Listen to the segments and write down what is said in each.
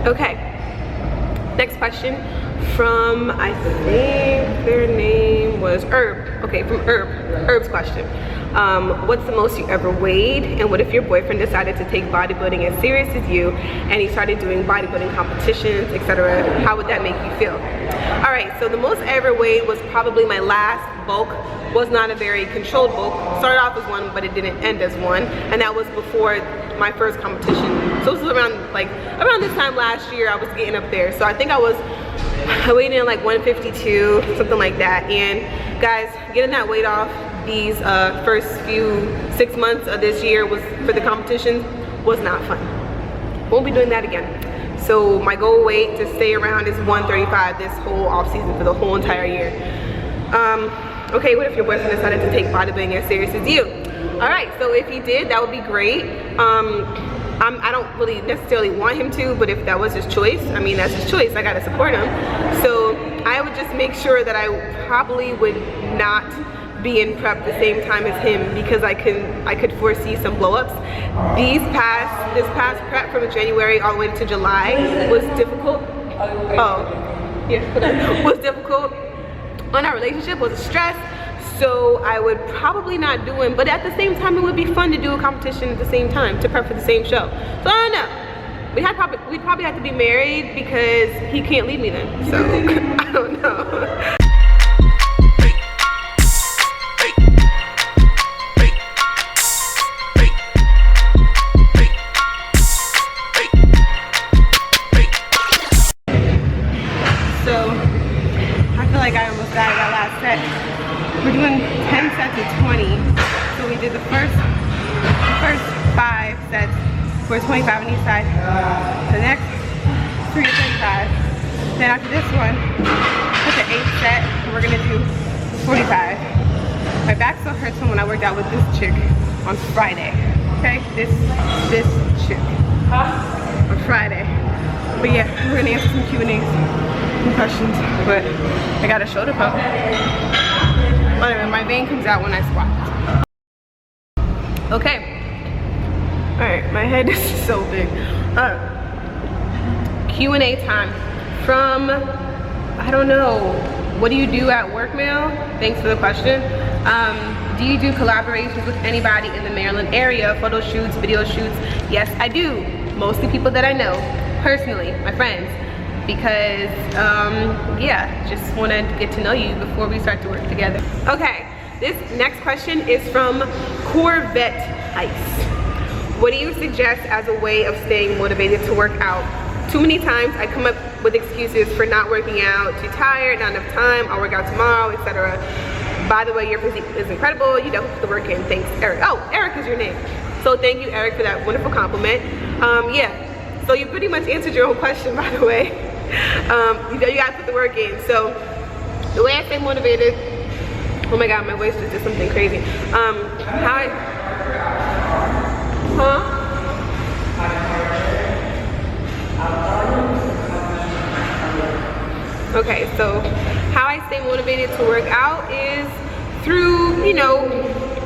Okay, next question from, I think their name was Herb. Okay, from Herb's question. What's the most you ever weighed, and what if your boyfriend decided to take bodybuilding as serious as you and he started doing bodybuilding competitions, etc.? How would that make you feel? All right, so the most I ever weighed was probably my last bulk. Was not a very controlled bulk. Started off as one, but it didn't end as one, and that was before my first competition. So this was around this time last year. I was getting up there, so I think I weighed in like 152, something like that. And guys, getting that weight off these first few 6 months of this year was for the competitions was not fun. Won't be doing that again. So my goal weight to stay around is 135 this whole off season for the whole entire year. Okay, what if your boyfriend decided to take bodybuilding as serious as you? All right, so if he did, that would be great. I don't really necessarily want him to, but if that was his choice, I mean, that's his choice. I gotta support him. So I would just make sure that I probably would not be in prep the same time as him, because I could foresee some blow-ups. This past prep from January all the way to July was difficult. Was difficult on our relationship, was a stress. So I would probably not do him, but at the same time it would be fun to do a competition at the same time, to prep for the same show. So I don't know. We'd probably have to be married because he can't leave me then. So I don't know. We're doing 10 sets of 20. So we did the first 5 sets for 25 on each side. The next 3 to 35. Then after this one, for the 8th set, we're gonna do 45. My back still hurts from when I worked out with this chick on Friday. Okay, this chick on Friday. But yeah, we're gonna answer some Q&As, some questions, but I got a shoulder pump. Anyway, my vein comes out when I squat. Okay. All right, my head is so big. Q&A time from, I don't know, what do you do at work, Mail? Thanks for the question. Do you do collaborations with anybody in the Maryland area? Photo shoots, video shoots? Yes, I do. Mostly people that I know, personally, my friends. Because yeah, just want to get to know you before we start to work together. Okay, this next question is from Corvette Ice. What do you suggest as a way of staying motivated to work out? Too many times I come up with excuses for not working out, too tired, not enough time, I'll work out tomorrow, etc. By the way, your physique is incredible. You definitely put the work in. Thanks, Eric. Oh, Eric is your name. So thank you, Eric, for that wonderful compliment. Yeah, so you pretty much answered your own question, by the way. You gotta put the work in. So the way I stay motivated, oh my god, my voice just did something crazy. Okay, so how I stay motivated to work out is through, you know,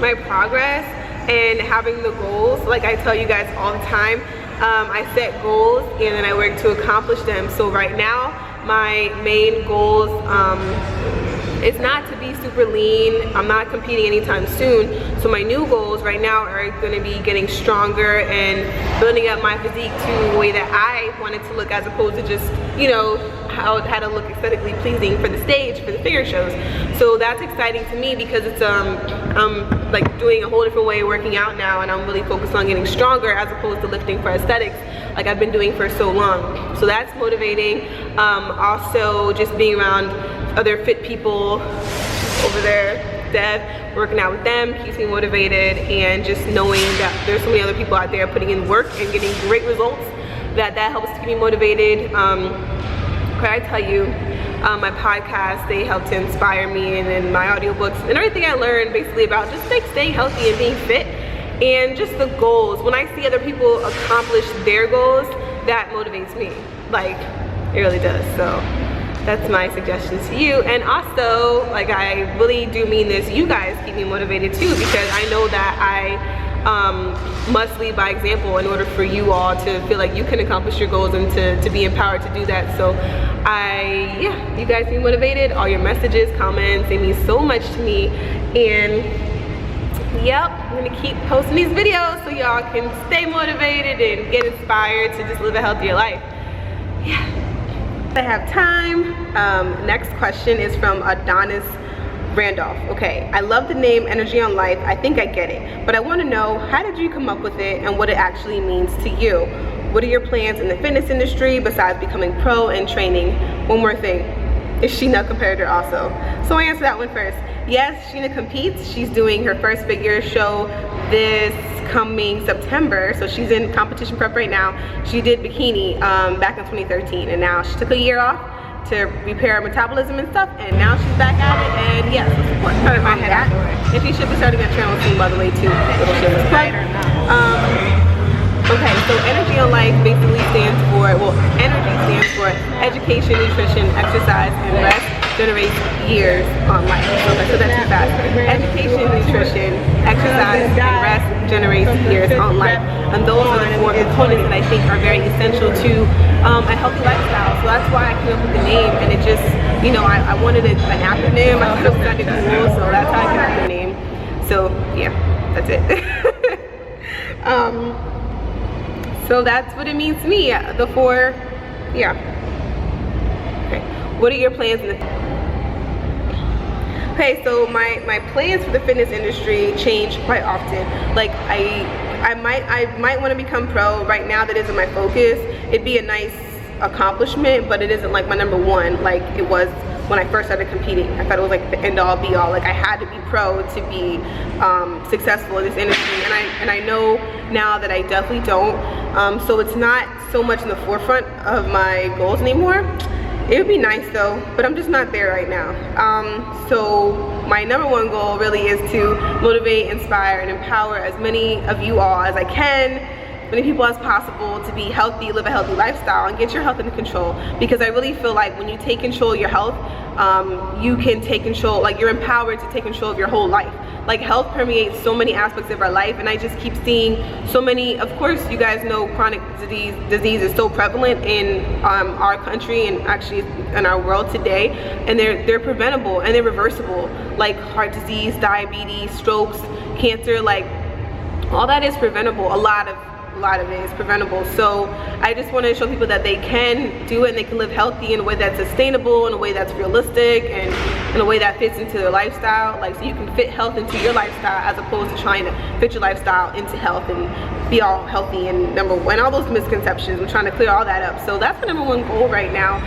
my progress and having the goals. Like I tell you guys all the time, I set goals and then I work to accomplish them. So right now, my main goals is not to be super lean. I'm not competing anytime soon. So my new goals right now are going to be getting stronger and building up my physique to the way that I want it to look, as opposed to just, you know, how to look aesthetically pleasing for the stage, for the figure shows. So that's exciting to me because it's I'm like doing a whole different way of working out now, and I'm really focused on getting stronger as opposed to lifting for aesthetics like I've been doing for so long. So that's motivating. Also just being around other fit people over there, Dev, working out with them keeps me motivated, and just knowing that there's so many other people out there putting in work and getting great results, that helps to keep me motivated. Could I tell you, my podcast, they helped to inspire me, and then my audiobooks and everything I learned basically about just like staying healthy and being fit, and just the goals. When I see other people accomplish their goals, that motivates me. Like, it really does. So that's my suggestion to you. And also, like, I really do mean this, you guys keep me motivated too, because I know that must lead by example in order for you all to feel like you can accomplish your goals and to be empowered to do that. So yeah, you guys be motivated. All your messages, comments, they mean so much to me. And yep, I'm gonna keep posting these videos so y'all can stay motivated and get inspired to just live a healthier life. Yeah, I have time. Next question is from Adonis Randolph. Okay, I love the name Energy on Life. I think I get it, but I want to know, how did you come up with it and what it actually means to you? What are your plans in the fitness industry besides becoming pro and training? One more thing, is Sheena a competitor also? So I answer that one first. Yes, Sheena competes. She's doing her first figure show this coming September, so she's in competition prep right now. She did bikini back in 2013, and now she took a year off to repair her metabolism and stuff, and now she's back at it. And yes, yeah, so support her on that. And she should be starting a channel soon, by the way, too. Little shameless plug. Okay, so Energy on Life basically stands for, well, energy stands for education, nutrition, exercise, and rest generates years on life. Okay, so that's too fast. Education, nutrition, exercise, and rest generates years on life. And those are the 4 components that I think are very essential to a healthy lifestyle. So that's why I came up with the name, and it just, you know, I wanted an acronym. I thought it sounded cool, so that's how I came up with the name. So yeah, that's it. So that's what it means to me. The 4, yeah. Okay. What are your plans in the Okay, so my plans for the fitness industry change quite often. Like I might want to become pro. Right now that isn't my focus. It'd be a nice accomplishment, but it isn't like my #1 like it was when I first started competing. I thought it was like the end all be all. Like I had to be pro to be successful in this industry, and I know now that I definitely don't. So it's not so much in the forefront of my goals anymore. It would be nice though, but I'm just not there right now. So my #1 goal really is to motivate, inspire, and empower as many of you all as I can, many people as possible, to be healthy, live a healthy lifestyle, and get your health under control. Because I really feel like when you take control of your health, you can take control, like you're empowered to take control of your whole life. Like health permeates so many aspects of our life, and I just keep seeing so many. Of course, you guys know chronic disease is so prevalent in our country and actually in our world today, and they're preventable and they're reversible, like heart disease, diabetes, strokes, cancer. Like all that is preventable. A lot of it is preventable. So I just want to show people that they can do it and they can live healthy in a way that's sustainable, in a way that's realistic, and in a way that fits into their lifestyle. Like, so you can fit health into your lifestyle as opposed to trying to fit your lifestyle into health and be all healthy and #1, all those misconceptions. I'm trying to clear all that up. So that's my #1 goal right now.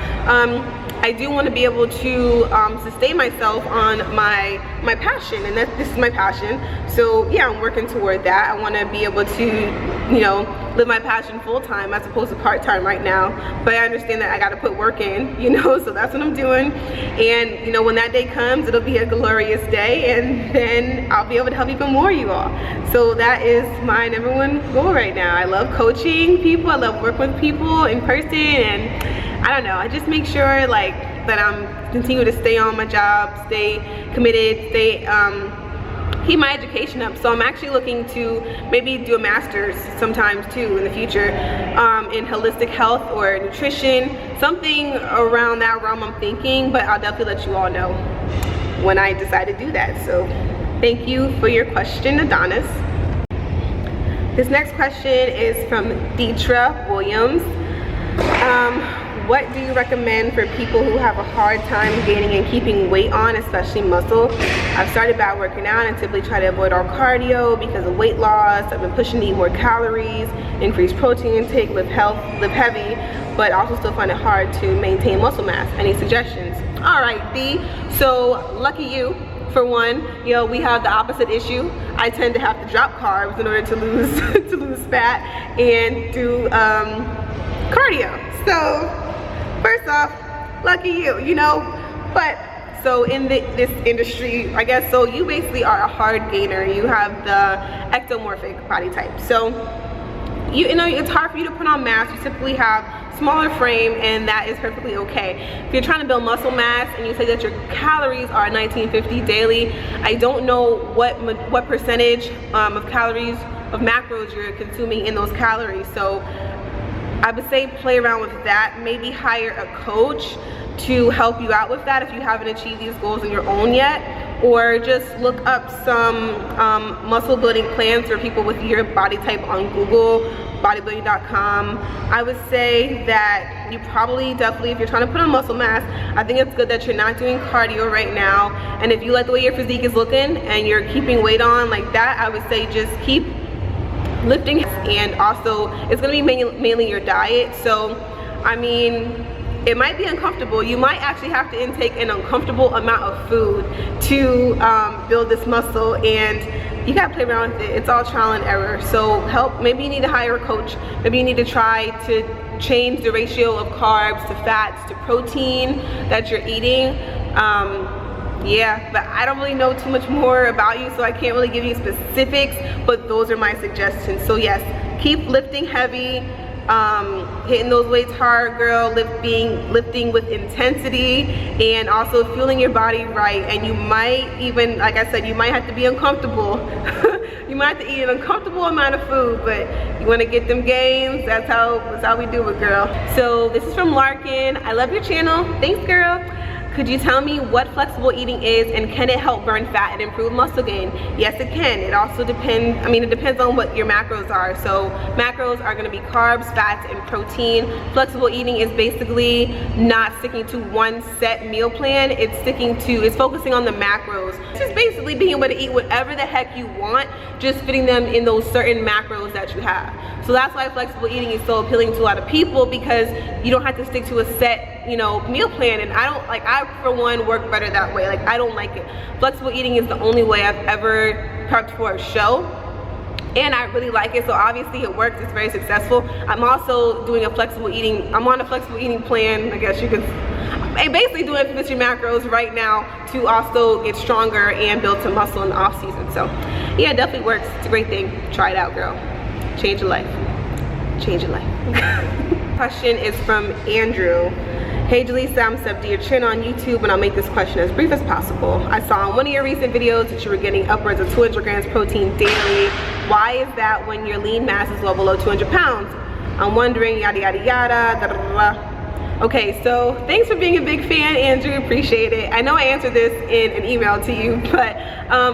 I do want to be able to sustain myself on my passion, and this is my passion. So yeah, I'm working toward that. I want to be able to, you know, live my passion full-time as opposed to part-time right now. But I understand that I got to put work in, you know, so that's what I'm doing. And you know, when that day comes, it'll be a glorious day, and then I'll be able to help even more you all. So that is my #1 goal right now. I love coaching people. I love working with people in person, and I don't know, I just make sure like that I'm continue to stay on my job, stay committed, stay keep my education up. So I'm actually looking to maybe do a master's sometimes too in the future in holistic health or nutrition, something around that realm I'm thinking, but I'll definitely let you all know when I decide to do that. So thank you for your question, Adonis. This next question is from Deetra Williams. What do you recommend for people who have a hard time gaining and keeping weight on, especially muscle? I've started back working out and typically try to avoid all cardio because of weight loss. I've been pushing to eat more calories, increase protein intake, live heavy, but also still find it hard to maintain muscle mass. Any suggestions? All right, Dee. So lucky you. For one, you know, we have the opposite issue. I tend to have to drop carbs in order to lose to lose fat and do cardio. So first off, lucky you know. But so in this industry, I guess, so you basically are a hard gainer. You have the ectomorphic body type. So you know, it's hard for you to put on mass. You typically have smaller frame, and that is perfectly okay. If you're trying to build muscle mass and you say that your calories are 1950 daily, I don't know what percentage of calories of macros you're consuming in those calories. So I would say play around with that. Maybe hire a coach to help you out with that if you haven't achieved these goals on your own yet, or just look up some muscle building plans for people with your body type on Google, bodybuilding.com. I would say that you probably definitely, if you're trying to put on muscle mass, I think it's good that you're not doing cardio right now. And if you like the way your physique is looking and you're keeping weight on like that, I would say just keep lifting. And also it's going to be mainly your diet. So I mean, it might be uncomfortable. You might actually have to intake an uncomfortable amount of food to build this muscle, and you gotta play around with it. It's all trial and error. So maybe you need to hire a coach. Maybe you need to try to change the ratio of carbs to fats to protein that you're eating. Yeah, but I don't really know too much more about you, so I can't really give you specifics, but those are my suggestions. So yes, keep lifting heavy, hitting those weights hard, girl, lifting with intensity, and also fueling your body right. And you might even, like I said, you might have to be uncomfortable. You might have to eat an uncomfortable amount of food, but you want to get them gains. That's how we do it, girl. So this is from Larkin. I love your channel. Thanks, girl. Could you tell me what flexible eating is, and can it help burn fat and improve muscle gain? Yes, it can. It also depends, it depends on what your macros are. So macros are gonna be carbs, fats, and protein. Flexible eating is basically not sticking to one set meal plan. It's focusing on the macros. It's just basically being able to eat whatever the heck you want, just fitting them in those certain macros that you have. So that's why flexible eating is so appealing to a lot of people, because you don't have to stick to a set, meal plan. And I for one work better that way. I don't like it. Flexible eating is the only way I've ever prepped for a show, and I really like it. So obviously it works. It's very successful. I'm also doing I'm on a flexible eating plan, I guess you can. I'm basically doing 50 macros right now to also get stronger and build some muscle in the off season. So yeah, it definitely works. It's a great thing. Try it out, girl. Change your life. Change your life. Question is from Andrew. Hey Jaleesa, I'm subbed to your channel on YouTube, and I'll make this question as brief as possible. I saw in one of your recent videos that you were getting upwards of 200 grams protein daily. Why is that when your lean mass is well below 200 pounds? I'm wondering, yada yada yada, da, da, da, da. Okay, so thanks for being a big fan, Andrew. Appreciate it. I know I answered this in an email to you, but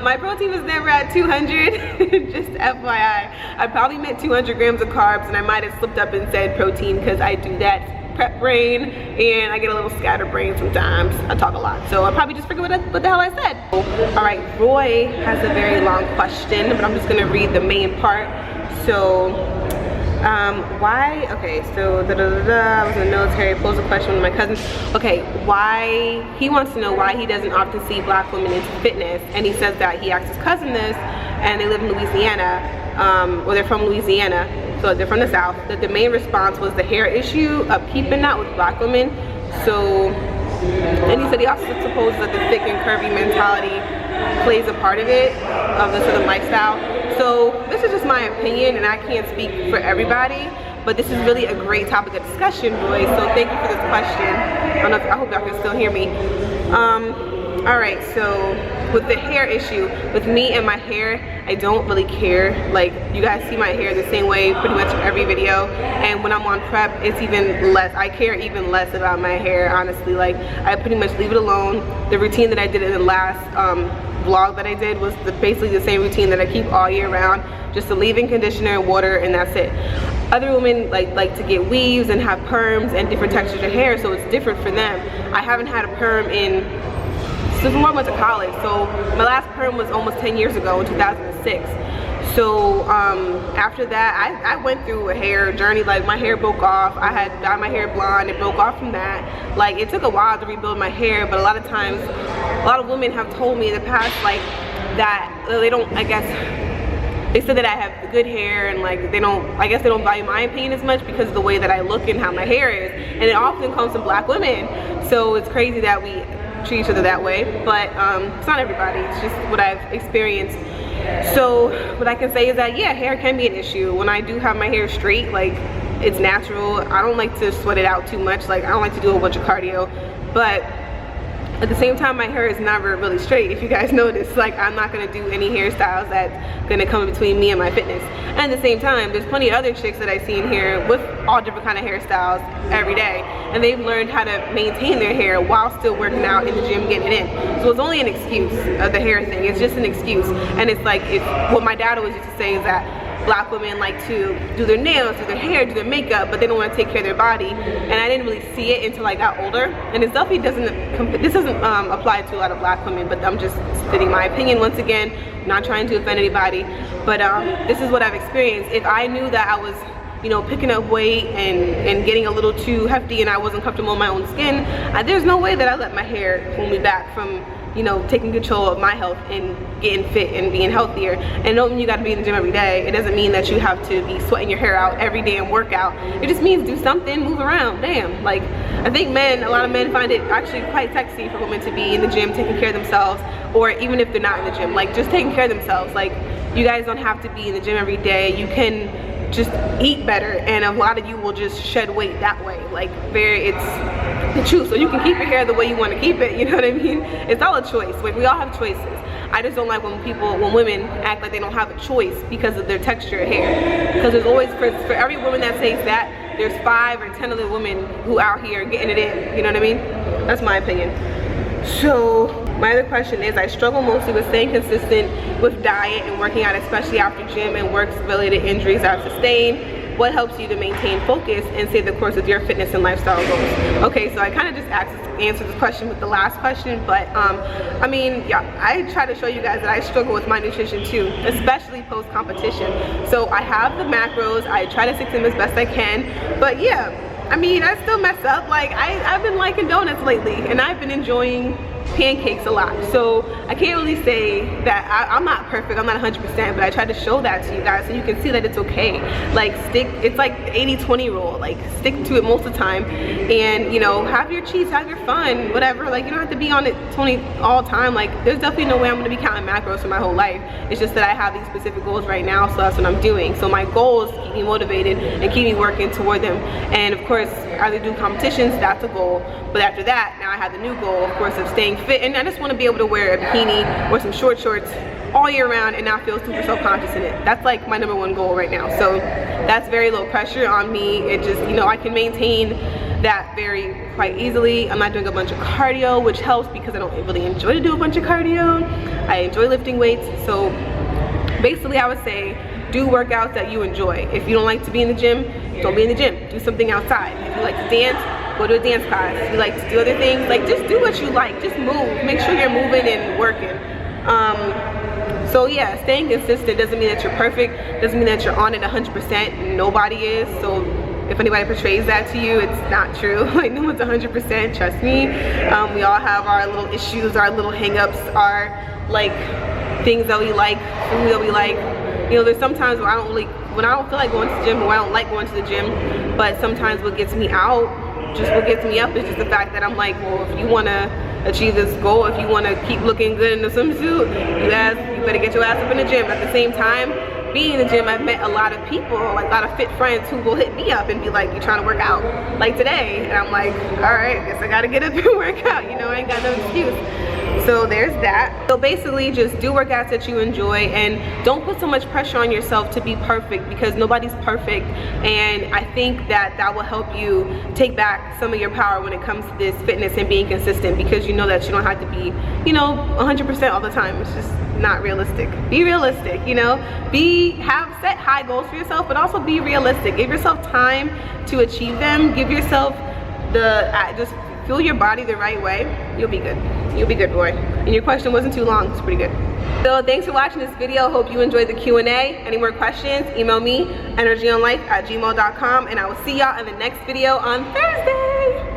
my protein was never at 200. Just FYI, I probably meant 200 grams of carbs, and I might have slipped up and said protein because I do that prep brain, and I get a little scatterbrain sometimes. I talk a lot, so I probably just forget what the hell I said. All right, Roy has a very long question, but I'm just gonna read the main part. So why, okay, so I was in the military, posed a question with my cousins. Okay, he wants to know why he doesn't often see black women into fitness, and he says that he asked his cousin this, and they live in Louisiana, or they're from Louisiana, so they're from the South, that the main response was the hair issue, upkeeping that with black women. So, and he said he also supposes that the thick and curvy mentality plays a part of it, of the sort of lifestyle. So this is just my opinion, and I can't speak for everybody, but this is really a great topic of discussion, Roy. So thank you for this question. I hope y'all can still hear me. All right, so with the hair issue, with me and my hair, I don't really care. Like, you guys see my hair the same way pretty much in every video, and when I'm on prep, it's even less. I care even less about my hair, honestly. Like, I pretty much leave it alone. The routine that I did in the last vlog that I did was basically the same routine that I keep all year round, just a leave-in conditioner, water, and that's it. Other women like to get weaves and have perms and different textures of hair, so it's different for them. I haven't had a perm since I went to college, so my last perm was almost 10 years ago in 2006. So after that, I went through a hair journey. Like, my hair broke off. I had dyed my hair blonde. It broke off from that. Like, it took a while to rebuild my hair, but a lot of times, a lot of women have told me in the past, like, that they don't, I guess, they said that I have good hair, and like I guess they don't value my opinion as much because of the way that I look and how my hair is, and it often comes from black women. So it's crazy that we treat each other that way, but it's not everybody. It's just what I've experienced. So what I can say is that, yeah, hair can be an issue. When I do have my hair straight, like, it's natural. I don't like to sweat it out too much. Like, I don't like to do a bunch of cardio, but at the same time, my hair is never really straight. If you guys notice, like, I'm not gonna do any hairstyles that's gonna come between me and my fitness. And at the same time, there's plenty of other chicks that I see in here with all different kind of hairstyles every day, and they've learned how to maintain their hair while still working out in the gym, getting it in. So it's only an excuse of the hair thing. It's just an excuse. And it's like, what my dad always used to say is that black women like to do their nails, do their hair, do their makeup, but they don't want to take care of their body. And I didn't really see it until I got older. And it definitely doesn't apply to a lot of black women, but I'm just stating my opinion once again, not trying to offend anybody. But this is what I've experienced. If I knew that I was, you know, picking up weight and getting a little too hefty and I wasn't comfortable in my own skin, there's no way that I let my hair pull me back from, you know, taking control of my health and getting fit and being healthier. And don't mean you gotta be in the gym every day. It doesn't mean that you have to be sweating your hair out every day and work out. It just means do something, move around. Damn, like, I think a lot of men find it actually quite sexy for women to be in the gym taking care of themselves, or even if they're not in the gym, like just taking care of themselves. Like, you guys don't have to be in the gym every day. You can just eat better, and a lot of you will just shed weight that way. Like, it's the truth. So you can keep your hair the way you want to keep it, you know what I mean? It's all a choice. Like, we all have choices. I just don't like when women act like they don't have a choice because of their texture of hair. Because there's always, for every woman that says that, there's 5 or 10 other women who out here getting it in, you know what I mean? That's my opinion. So my other question is, I struggle mostly with staying consistent with diet and working out, especially after gym and works related injuries I've sustained. What helps you to maintain focus and stay the course with your fitness and lifestyle goals? Okay, so I kind of just answered this question with the last question, but I mean, yeah, I try to show you guys that I struggle with my nutrition too, especially post competition. So I have the macros, I try to stick to them as best I can, but yeah, I mean, I still mess up. Like, I've been liking donuts lately, and I've been enjoying pancakes a lot. So I can't really say that I'm not perfect, I'm not 100%, but I try to show that to you guys so you can see that it's okay. Like, it's like the 80-20 rule. Like, stick to it most of the time, and, you know, have your cheats, have your fun, whatever. Like, you don't have to be on it 20 all the time. Like, there's definitely no way I'm gonna be counting macros for my whole life. It's just that I have these specific goals right now, so that's what I'm doing. So my goals keep me motivated and keep me working toward them. And of course, as I do competitions, that's a goal. But after that, now I have the new goal, of course, of staying fit. And I just want to be able to wear a bikini or some short shorts all year round and not feel super self-conscious in it. That's like my #1 goal right now. So that's very low pressure on me. It just, you know, I can maintain that quite easily. I'm not doing a bunch of cardio, which helps because I don't really enjoy to do a bunch of cardio. I enjoy lifting weights. So basically, I would say, do workouts that you enjoy. If you don't like to be in the gym, don't be in the gym. Do something outside. If you like to dance, go to a dance class. If you like to do other things, like, just do what you like. Just move. Make sure you're moving and working. So yeah, staying consistent doesn't mean that you're perfect. Doesn't mean that you're on it 100%. Nobody is. So if anybody portrays that to you, it's not true. Like, no one's 100%. Trust me. We all have our little issues, our little hang-ups, our like things that we like, food that we like. You know, there's sometimes where when I don't feel like going to the gym, or I don't like going to the gym, but sometimes what gets me out, what gets me up is just the fact that I'm like, well, if you want to achieve this goal, if you want to keep looking good in the swimsuit, you better get your ass up in the gym. At the same time, being in the gym, I've met a lot of people, like a lot of fit friends who will hit me up and be like, you trying to work out? Like today. And I'm like, all right, I guess I gotta get up and work out. You know, I ain't got no excuse. So there's that. So basically, just do workouts that you enjoy, and don't put so much pressure on yourself to be perfect, because nobody's perfect. And I think that will help you take back some of your power when it comes to this fitness and being consistent, because you know that you don't have to be, you know, 100% all the time. It's just not realistic. Be realistic, you know. Set high goals for yourself, but also be realistic. Give yourself time to achieve them. Give yourself just fuel your body the right way. You'll be good. You'll be good, boy. And your question wasn't too long. It's pretty good. So thanks for watching this video. Hope you enjoyed the Q&A. Any more questions, email me, energyonlife@gmail.com, and I will see y'all in the next video on Thursday.